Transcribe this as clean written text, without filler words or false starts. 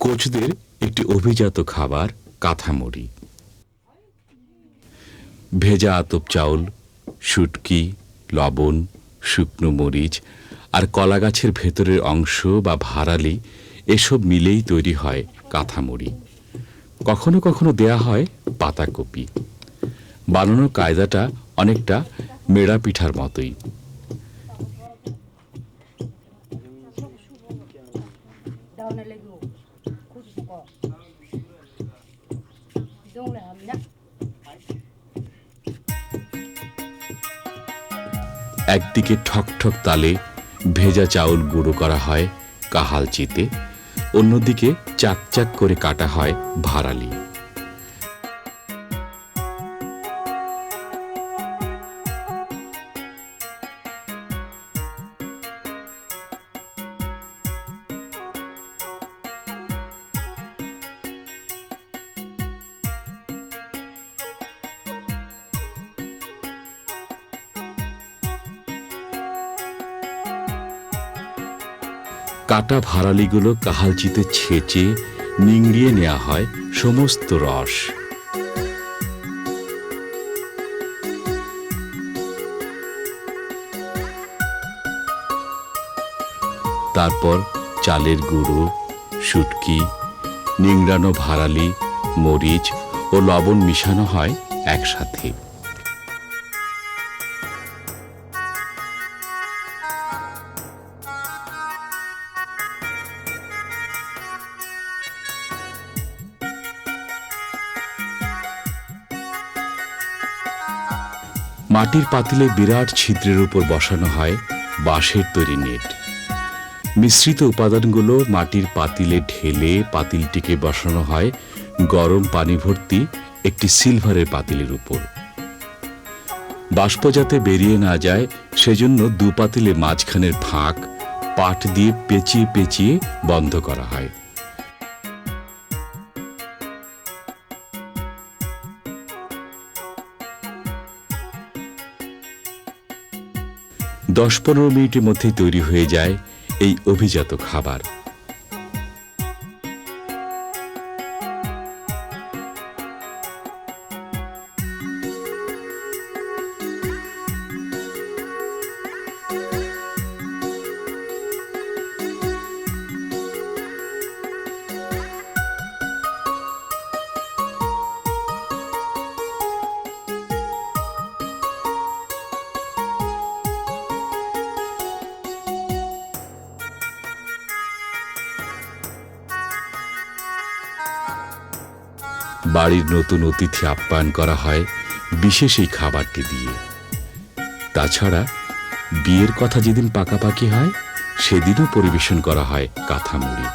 কোচদের একটি অভিজাত খাবার কাঁথামুড়ি। ভেজা আতপ চাউল, শুটকি, লবণ, শুকনো মরিচ আর কলাগাছের ভেতরের অংশ বা ভারালি এসব মিলেই তৈরি হয় কাঁথামুড়ি। কখনো কখনো দেয়া হয় পাতাকপি। বানানোর কায়দাটা অনেকটা মেড়া পিঠার মতোই। একদিকে ঠকঠক তালে ভেজা চাউল গুঁড়ো করা হয় কাহালচিতে, অন্যদিকে চাকচাক করে কাটা হয় ভারালি। কাটা ভারালিগুলো কাহালচিতে ছেঁচে নিংড়িয়ে নেওয়া হয় সমস্ত রস। তারপর চালের গুঁড়ো, শুটকি, নিংড়ানো ভারালি, মরিচ ও লবণ মিশানো হয় একসাথে। মাটির পাতিলে বিরাট ছিদ্রের উপর বসানো হয় বাঁশের তৈরি নেট। মিশ্রিত উপাদানগুলো মাটির পাতিলে ঢেলে পাতিলটিকে বসানো হয় গরম পানি ভর্তি একটি সিলভারের পাতিলের উপর। বাষ্প যাতে বেরিয়ে না যায় সেজন্য দু পাতিলের মাঝখানের ফাঁক পাট দিয়ে পেঁচিয়ে পেঁচিয়ে বন্ধ করা হয়। দশ 15 মিনিটের মধ্যেই তৈরি হয়ে যায় এই অভিজাত খাবার। বাড়ির নতুন অতিথি আপ্যায়ন করা হয় বিশেষ এই খাবারটি দিয়ে। তাছাড়া বিয়ের কথা যেদিন পাকাপাকি হয় সেদিনও পরিবেশন করা হয় কাঁথামুড়ি।